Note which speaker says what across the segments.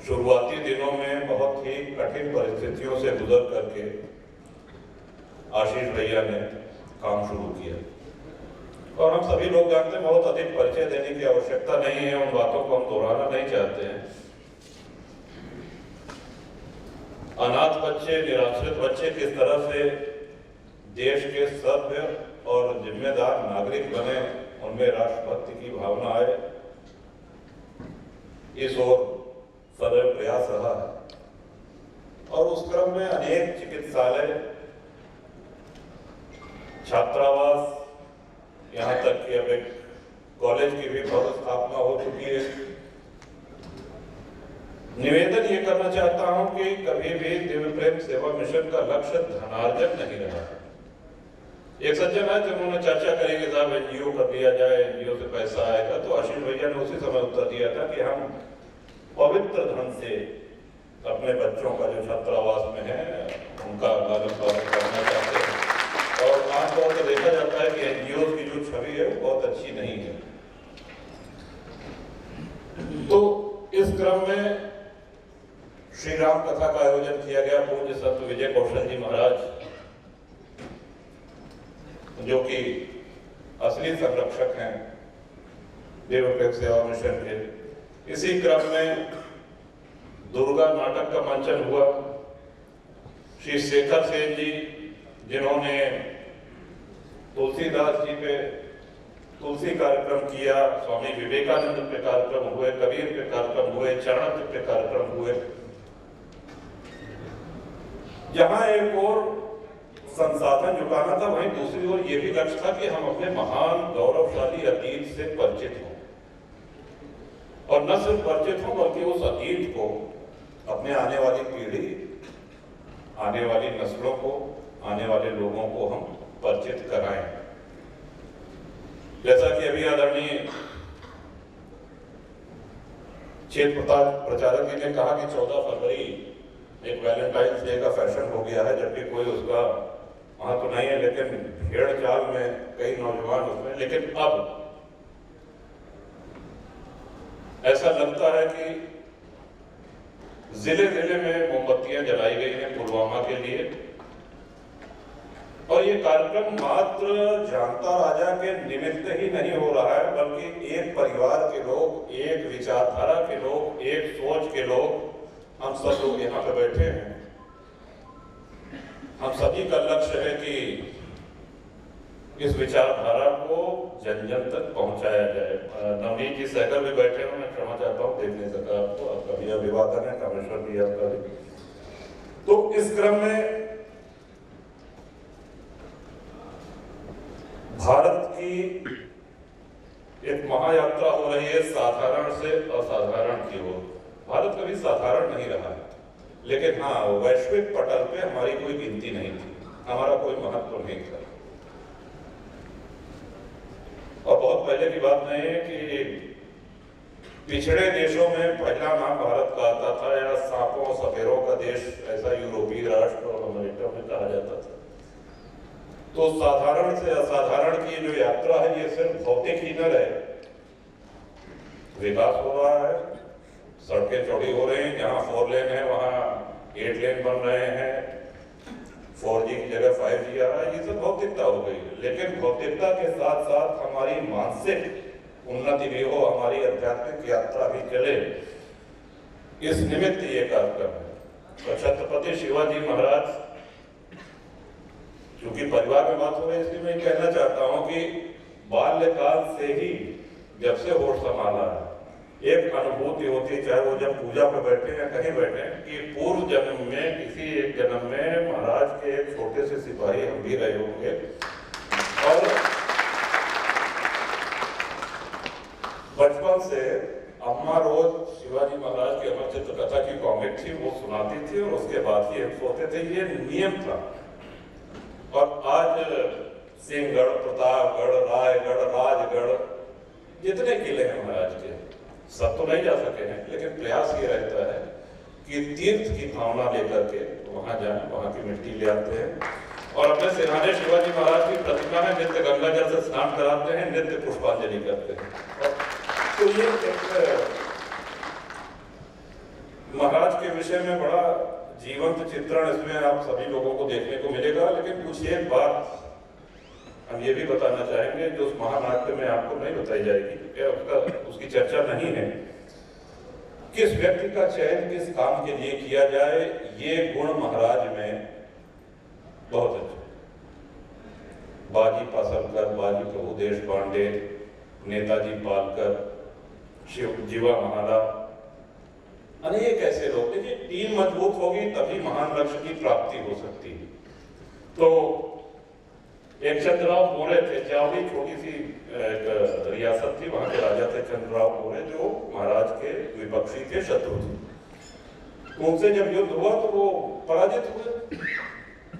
Speaker 1: शुरुआती दिनों में बहुत ही कठिन परिस्थितियों से गुजर करके आशीष भैया ने काम शुरू किया और हम सभी लोग जानते हैं, बहुत अधिक परिचय देने की आवश्यकता नहीं है, उन बातों को हम दोहराना नहीं चाहते हैं। अनाथ बच्चे, निराश्रित बच्चे किस तरह से देश के सभ्य और जिम्मेदार नागरिक बने, उनमें राष्ट्रभक्ति की भावना आए, इस ओर सदैव प्रयास रहा है। और उस क्रम में अनेक चिकित्सालय, छात्रावास, यहाँ तक कि अब एक कॉलेज की भी बहुत स्थापना हो चुकी है। निवेदन ये करना चाहता हूं कि कभी भी दिव्य प्रेम सेवा मिशन का लक्ष्य धनार्जन नहीं रहा है। एक सज्जन है जिन्होंने चर्चा करी कि साहब एनजीओ कर दिया जाए, एनजीओ से पैसा आएगा, तो आशीष भैया ने उसी समय उत्तर दिया था कि हम पवित्र धन से अपने बच्चों का जो छात्रावास में है उनका लालन पालन करना चाहते हैं। और आमतौर पर देखा जाता है कि एनजीओ की जो छवि है वो बहुत अच्छी नहीं है। तो इस क्रम में श्री राम कथा का आयोजन किया गया। पूज्य संत विजय कौशल जी महाराज, जो कि असली संरक्षक हैं दिव्य प्रेम सेवा मिशन के, इसी क्रम में दुर्गा नाटक का मंचन हुआ। श्री शेखर सेन जी, जिन्होंने तुलसीदास जी पे तुलसी कार्यक्रम किया, स्वामी विवेकानंद पे कार्यक्रम हुए, कबीर पे कार्यक्रम हुए, चरण पे कार्यक्रम हुए। जहां एक और संसाधन जुटाना था, वहीं दूसरी ओर यह भी लक्ष्य था कि हम अपने महान गौरवशाली अतीत से परिचित हों, और न सिर्फ परिचित हों बल्कि उस अतीत को अपने आने वाली पीढ़ी, आने वाली नस्लों को, आने वाले लोगों को हम परिचित कराएं। जैसा कि अभी आदरणीय क्षेत्र प्रचारक जी ने कहा कि 14 फरवरी एक वैलेंटाइंस डे का फैशन हो गया है, जबकि कोई उसका महत्व नहीं है, लेकिन भेड़ चाल में कई नौजवान उसमें, लेकिन अब ऐसा लगता है कि जिले जिले में मोमबत्तियां जलाई गई हैं पुलवामा के लिए। और ये कार्यक्रम मात्र जानता राजा के निमित्त ही नहीं हो रहा है, बल्कि एक परिवार के लोग, एक विचारधारा के लोग, एक सोच के लोग, हम सब लोग यहाँ पे बैठे हैं। हम सभी का लक्ष्य है कि इस विचारधारा को जन जन तक पहुंचाया जाए। नवनीत जी सहगल भी बैठे हैं, मैं क्षमा चाहता हूँ, देख नहीं सका आपको, आपका भी अभिवादन है, कामेश्वर जी आपका भी। तो इस क्रम में भारत की एक महायात्रा हो रही है, साधारण से असाधारण की ओर। भारत कभी साधारण नहीं रहा है, लेकिन हाँ, वैश्विक पटल पे हमारी कोई गिनती नहीं थी, हमारा कोई महत्व नहीं था। और बहुत पहले की बात नहीं है कि पिछड़े देशों में पहला नाम भारत का आता था, या सांपों सफेरों का देश, ऐसा यूरोपीय राष्ट्र और अमेरिका में कहा जाता था। तो साधारण से असाधारण की जो यात्रा है, ये सिर्फ भौतिक ही न रहे, विकास हो रहा है, सड़कें चौड़ी हो रही हैं, जहां 4 लेन है वहां 8 लेन बन रहे हैं, 4G की जगह 5G आ रहा है, ये सब भौतिकता हो गई है। लेकिन भौतिकता के साथ साथ हमारी मानसिक उन्नति भी हो, हमारी आध्यात्मिक यात्रा भी चले, इस निमित्त ये कार्यक्रम है। तो छत्रपति शिवाजी महाराज, क्योंकि परिवार में बात हो रही है, इसलिए मैं कहना चाहता हूं कि बाल्यकाल से ही जब से होश संभाला है, एक अनुभूति होती है, चाहे वो जब पूजा पे बैठे हैं, कहीं बैठे हैं, कि पूर्व जन्म में, किसी एक जन्म में महाराज के एक छोटे से सिपाही हम भी रहे होंगे। और बचपन से अम्मा रोज शिवाजी महाराज की अमर चित्र कथा की कॉमिक थी, वो सुनाती थी, और उसके बाद ही हम सोते थे, ये नियम था। और आज सिंहगढ़, प्रतापगढ़, रायगढ़, राजगढ़, जितने किले हैं महाराज के, सब तो नहीं जा सके हैं, लेकिन प्रयास ये रहता है कि तीर्थ की भावना लेकर के वहां जाएं, वहां की मिट्टी ले आते हैं, और अपने सिरहाने शिवाजी महाराज की प्रतिमा में नित्य गंगा जल से स्नान कराते हैं, नित्य पुष्पांजलि करते हैं। तो ये एक महाराज के विषय में बड़ा जीवंत चित्रण इसमें आप सभी लोगों को देखने को मिलेगा, लेकिन कुछ एक बात हम ये भी बताना चाहेंगे जो उस महानाट्य में आपको नहीं बताई जाएगी, उसकी चर्चा नहीं है। किस व्यक्ति का चयन किस काम के लिए किया जाए, ये गुण महाराज में बहुत अच्छे। बाजी पासलकर, बाजी प्रभु देशपांडे, नेताजी पालकर, जीवा महाला, अनेक ऐसे लोग। देखिए, टीम मजबूत होगी तभी महान लक्ष्य की प्राप्ति हो सकती है। तो एक चंद्रराव मोरे थे, जावली छोटी सी एक रियासत थी, वहां के राजा थे चंद्रराव मोरे, जो महाराज के विपक्षी थे, शत्रु थे। उनसे जब युद्ध हुआ तो वो पराजित हुए,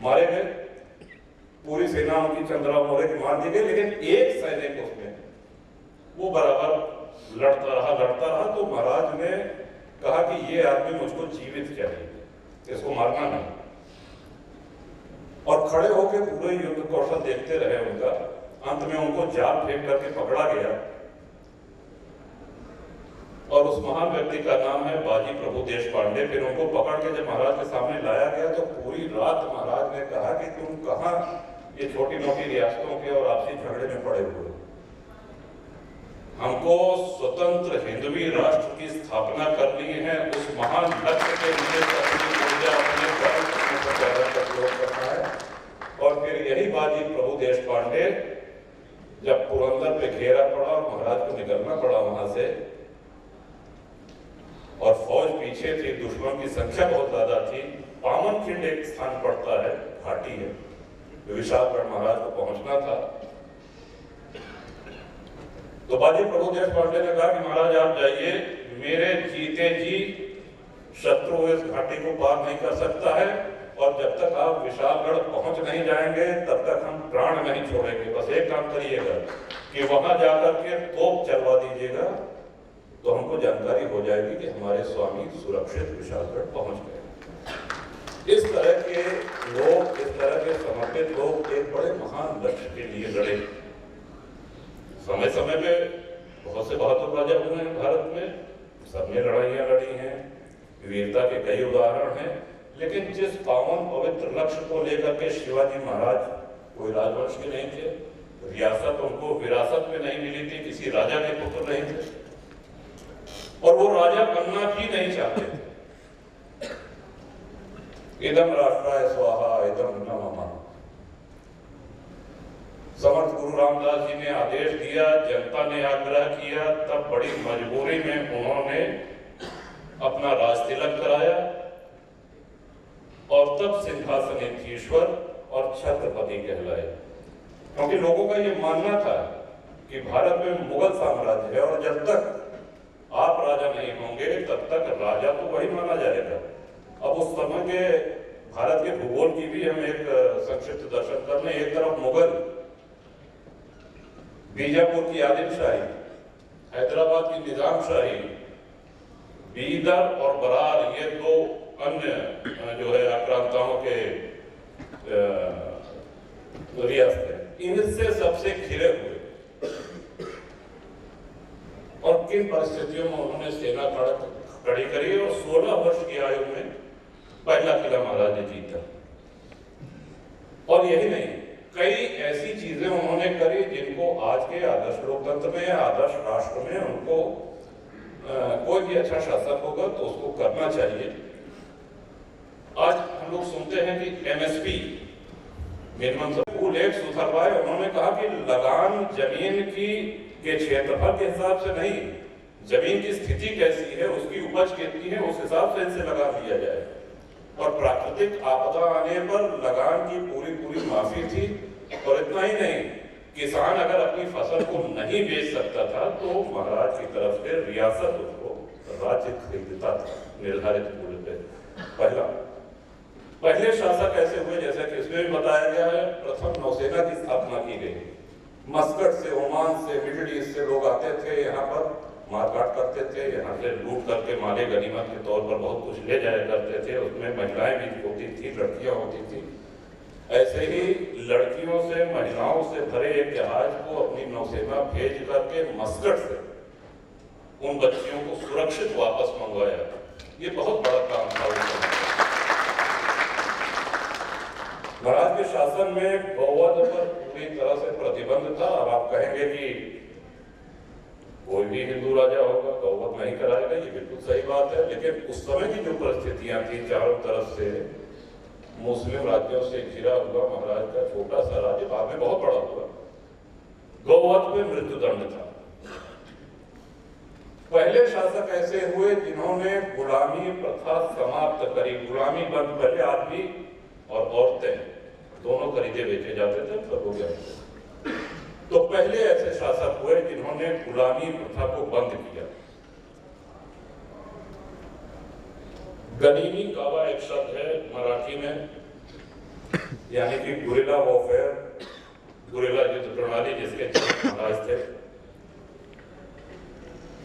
Speaker 1: मारे गए। पूरी सेना उनकी चंद्रराव मोरे की मार दी गई, लेकिन एक सैनिक उसमें वो बराबर लड़ता रहा। तो महाराज ने कहा कि ये आदमी मुझको जीवित चाहिए, इसको मारना नहीं। और खड़े होकर पूरे युद्ध कौशल देखते रहे उनका। अंत में उनको जाल फेंक करके पकड़ा गया, और उस महान व्यक्ति का नाम है बाजी प्रभु देशपांडे। फिर उनको पकड़ के जब महाराज के सामने लाया गया तो पूरी रात महाराज ने कहा कि तुम कहां ये छोटी मोटी रियासतों के और आपसी झगड़े में पड़े हुए, हमको स्वतंत्र हिंदवी राष्ट्र की स्थापना करनी है। उस महान लक्ष्य के लिए अपनी ऊर्जा, अपने का प्रयोग करना है। और फिर यही बाजी प्रभु देशपांडे जब पुरंदर पे घेरा पड़ा और महाराज को निकलना पड़ा वहां से, और फौज पीछे थी, दुश्मन की संख्या बहुत ज्यादा थी। पावनखिंड एक स्थान पड़ता है, घाटी है, विशालगढ़ महाराज को पहुंचना था। तो बाजी प्रभु देशपांडे ने कहा कि महाराज आप जाइए, मेरे जीते जी शत्रु इस घाटी को पार नहीं कर सकता है, और जब तक आप विशालगढ़ पहुंच नहीं जाएंगे तब तक हम प्राण नहीं छोड़ेंगे। बस एक काम करिएगा कि वहां जाकर के तोप चलवा दीजिएगा, तो हमको जानकारी हो जाएगी कि हमारे स्वामी सुरक्षित विशालगढ़ पहुंच गए। इस तरह के लोग, इस तरह के समर्पित लोग एक बड़े महान लक्ष्य के लिए लड़े। समय समय पे बहुत से बहादुर राजा हुए हैं भारत में, सबने लड़ाइयां लड़ी हैं, वीरता के कई उदाहरण हैं। लेकिन जिस पावन पवित्र लक्ष्य को लेकर के शिवाजी महाराज कोई राजवंश के नहीं थे, रियासत उनको विरासत में नहीं मिली थी, किसी राजा के पुत्र नहीं थे, और वो राजा बनना भी नहीं चाहते थे। इदम राष्ट्राय स्वाहा इदम न मम। समर्थ गुरु रामदास जी ने आदेश दिया, जनता ने आग्रह किया, तब बड़ी मजबूरी में उन्होंने अपना राज तिलक कराया, और तब सिंहासनीधीश्वर और छत्रपति कहलाए। क्योंकि लोगों का ये मानना था कि भारत में मुगल साम्राज्य है, और जब तक आप राजा नहीं होंगे तब तक राजा तो वही माना जाएगा। अब उस समय के भारत के भूगोल की भी हम एक संक्षिप्त दर्शन कर लें। एक तरफ मुगल, बीजापुर की आदिलशाही, हैदराबाद की निजामशाही, बीदर और बरार, ये दो अन्य जो है आक्रांताओं के रियासत, इनसे सबसे घिरे हुए। और किन परिस्थितियों में उन्होंने सेना खड़ी करी, और 16 वर्ष की आयु में पहला किला महाराज ने जीता। और यही नहीं, कई ऐसी चीजें उन्होंने करी जिनको आज के आदर्श लोकतंत्र में, आदर्श राष्ट्र में उनको कोई भी अच्छा शासक होगा तो उसको करना चाहिए। आज हम लोग सुनते हैं कि एमएसपी, मिनिमम सपोर्ट एक सुथरवाए। उन्होंने कहा कि लगान जमीन की के क्षेत्रफल के हिसाब से नहीं, जमीन की स्थिति कैसी है, उसकी उपज कितनी है, उस हिसाब से इनसे लगान दिया जाए। और प्राकृतिक आपदा आने पर लगान की पूरी माफी थी। और इतना ही नहीं, किसान अगर अपनी फसल को नहीं बेच सकता था तो महाराज की तरफ से रियासत उसको राज्य खरीदता था निर्धारित मूल्य पे। पहले शासक ऐसे हुए जैसे कि इसमें भी बताया गया है, प्रथम नौसेना की स्थापना की गई। मस्कट से, ओमान से, मिडिल ईस्ट से लोग आते थे, यहाँ पर मारकाट करते थे, यहाँ से लूट करके माले गनीमत के तौर पर बहुत कुछ ले जाया करते थे। उसमें महिलाएं भी होती थी, लड़कियां होती थी। ऐसे ही लड़कियों से, महिलाओं से भरे एक जहाज को अपनी नौसेना भेज करके मस्कट से उन बच्चियों को सुरक्षित वापस मंगवाया। ये बहुत बड़ा काम था उस समय। महाराज के शासन में गौवध पर पूरी तरह से प्रतिबंध था। अब आप कहेंगे कि कोई भी हिंदू राजा होगा गौवध नहीं कराएगा, ये बिल्कुल सही बात है, लेकिन उस समय की जो परिस्थितियां थी, चारों तरफ से मुस्लिम राज्यों से घिरा हुआ महाराज का छोटा सा राज्य बाद में बहुत बड़ा हुआ, गौवध पे मृत्युदंड था। पहले शासक ऐसे हुए जिन्होंने गुलामी प्रथा समाप्त करी। गुलामी बंद, पहले आदमी और औरतें दोनों खरीदे बेचे जाते थे, सब हो गया। तो पहले ऐसे शासक हुए जिन्होंने गुलामी प्रथा को बंद किया। गनीमी कावा एक शब्द है मराठी में, यानी कि गुरिल्ला वॉरफेयर, गुरिल्ला युद्ध प्रणाली जिसके महाराज थे।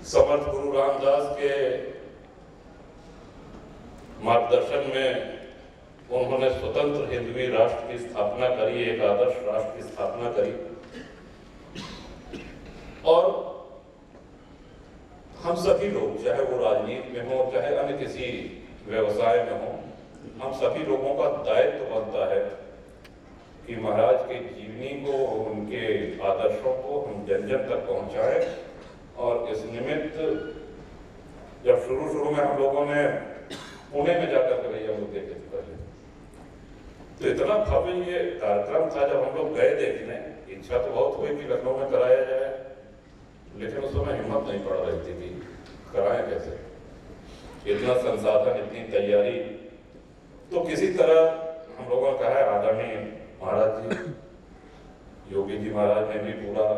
Speaker 1: समर्थ गुरु रामदास के मार्गदर्शन में उन्होंने स्वतंत्र हिंदवी राष्ट्र की स्थापना करी, एक आदर्श राष्ट्र की स्थापना करी। और हम सभी लोग, चाहे वो राजनीति में हो, चाहे अन्य किसी व्यवसाय में हो, हम सभी लोगों का दायित्व बनता है कि महाराज के जीवनी को, उनके आदर्शों को हम जन जन तक पहुंचाएं। और इस निमित्त जब शुरू में हम लोगों ने पुणे में जाकर के भैया लोग देखे थे पहले, तो इतना भव्य ये कार्यक्रम था। जब हम लोग गए देखने, इच्छा तो बहुत हुई कि लखनऊ में कराया जाए, लेकिन उस समय हिम्मत नहीं पड़ रही थी कि कराएं कैसे, इतना संसाधन, इतनी तैयारी। तो किसी तरह हम लोगों ने कहा, आदरणीय महाराज जी, योगी जी महाराज ने भी पूरा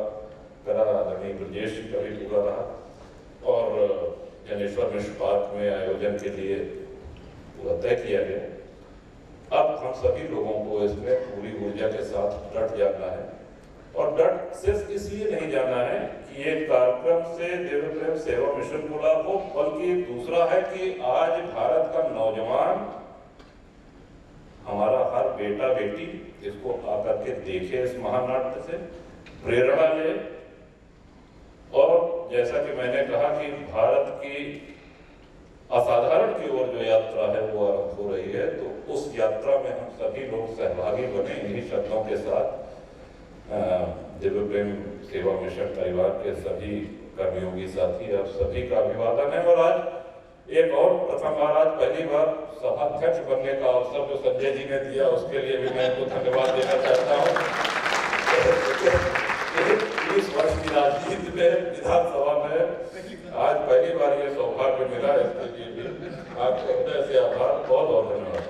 Speaker 1: करा, आदरणीय ब्रजेश जी का भी पूरा रहा, और जनेश्वर मिश्र पार्क में आयोजन के लिए पूरा तय किया गया। अब हम सभी लोगों को इसमें पूरी ऊर्जा के साथ डट जाना है, और डट सिर्फ इसलिए नहीं जाना है कि ये कार्यक्रम से दिव्य प्रेम सेवा मिशन को लाभ हो, बल्कि दूसरा है कि आज भारत का नौजवान, हमारा हर बेटा बेटी इसको आकर के देखे, इस महानाट्य से प्रेरणा ले। और जैसा कि मैंने कहा कि भारत की असाधारण की ओर जो यात्रा है वो आरंभ हो रही है, तो उस यात्रा में हम सभी लोग सहभागी बने। इन्हीं शब्दों के साथ दिव्य प्रेम सेवा मिशन परिवार के सभी कर्मयोगी साथी, आप सभी का अभिवादन है। और आज एक और प्रथम बार, आज पहली बार सभाध्यक्ष बनने का अवसर जो संजय जी ने दिया, उसके लिए भी मैं उनको धन्यवाद देना चाहता हूँ। 30 वर्ष की राजनीति में, विधानसभा में आज पहली बार ये सौभाग्य मिला, इसके लिए भी आपको हृदय से आभार, बहुत बहुत धन्यवाद।